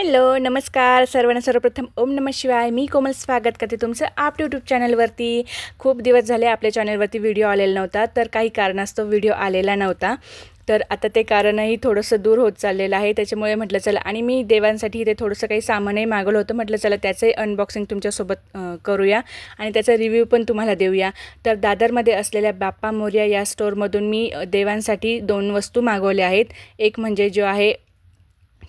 Hello नमस्कार सर्वांना। सर्वप्रथम ओम नमः शिवाय। मी कोमल स्वागत करते तुमचं आप यूट्यूब चॅनलवरती। खूप दिवस झाले आपल्या चॅनलवरती व्हिडिओ आलेला नव्हता, तर काही कारणास्तव व्हिडिओ आलेला नव्हता। तर आता ते कारणही थोडंसं दूर होत चाललेलं आहे, त्याच्यामुळे म्हटलं चला। आणि मी देवांसाठी इथे थोडंसं काही सामानही मागवलं होतं, म्हटलं चला त्याचंही अनबॉक्सिंग तुमच्यासोबत करूया आणि त्याचा रिव्ह्यू पण तुम्हाला देऊया। तर दादरमध्ये असलेल्या बाप्पा मोरया या स्टोअरमधून मी देवांसाठी 2 वस्तू मागवल्या आहेत। एक म्हणजे जो आहे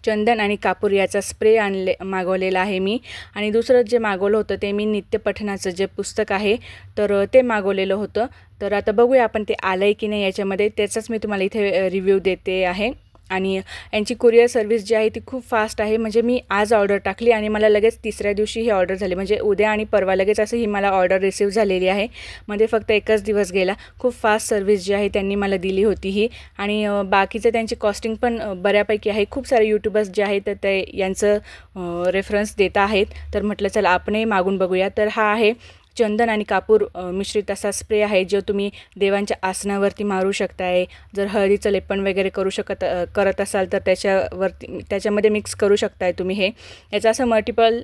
चंदन आणि कापूर याचा स्प्रे मागवलेला आहे मी, आणि दुसरं जे मागवलं होतं ते मी नित्यपठणाचं जे पुस्तक आहे तर ते मागवलेलं होतं। तर आता बघूया आपण ते आलं आहे की नाही याच्यामध्ये, त्याचाच मी तुम्हाला इथे रिव्ह्यू देते आहे। आणि यांची कुरिअर सर्व्हिस जी आहे ती खूप फास्ट आहे। म्हणजे मी आज ऑर्डर टाकली आणि मला लगेच तिसऱ्या दिवशी ही ऑर्डर झाली, म्हणजे उद्या आणि परवा लगेच असं ही मला ऑर्डर रिसीव झालेली आहे। म्हणजे फक्त एकच दिवस गेला। खूप फास्ट सर्व्हिस जी आहे त्यांनी मला दिली होती ही। आणि बाकीचं त्यांची कॉस्टिंग पण बऱ्यापैकी आहे। खूप सारे यूट्यूबर्स जे आहेत तर ते यांचं रेफरन्स देत आहेत, तर म्हटलं चला आपणही मागून बघूया। तर हा आहे चंदन आणि कापूर मिश्रित असा स्प्रे आहे, जो तुम्ही देवांच्या आसनावरती मारू शकताय। जर हळदीचं लेपन वगैरे करत असाल तर त्याच्यामध्ये मिक्स करू शकताय तुम्ही हे। याचा असं मल्टिपल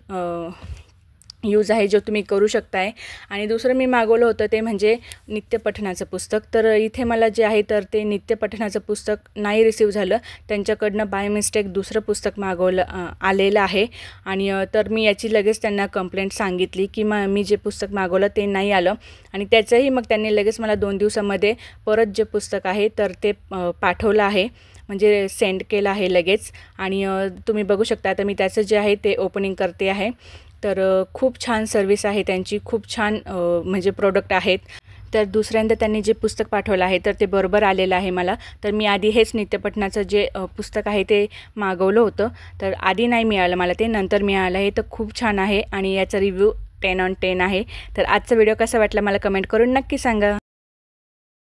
यूज आहे जो तुम्ही करू शकताय। आणि दुसरं मी मागवलं होतं ते म्हणजे नित्यपठणाचं पुस्तक। तर इथे मला जे आहे तर ते नित्यपठणाचं पुस्तक नाही रिसीव झालं, त्यांच्याकडनं बाय मिस्टेक दुसरं पुस्तक आलेलं आहे। आणि तर मी याची लगेच त्यांना कंप्लेंट सांगितली की मी जे पुस्तक मागवलं ते नाही आलं, आणि त्याचंही मग त्यांनी लगेच मला 2 दिवसामध्ये परत जे पुस्तक आहे तर ते पाठवलं आहे, म्हणजे सेंड केलं आहे लगेच। आणि तुम्ही बघू शकता आता मी त्याचं जे आहे ते ओपनिंग करते आहे। तर खूप छान सर्व्हिस आहे त्यांची, खूप छान म्हणजे प्रोडक्ट आहेत। तर दुसऱ्यांदा त्यांनी जे पुस्तक पाठवलं आहे तर ते बरोबर आलेलं आहे मला। तर मी आधी हेच नित्यपठणाचं जे पुस्तक आहे ते मागवलं होतं, तर आधी नाही मिळालं मला ते, नंतर मिळालं आहे। तर खूप छान आहे आणि याचा रिव्ह्यू 10 on 10 आहे। तर आजचा व्हिडिओ कसा वाटला मला कमेंट करून नक्की सांगा।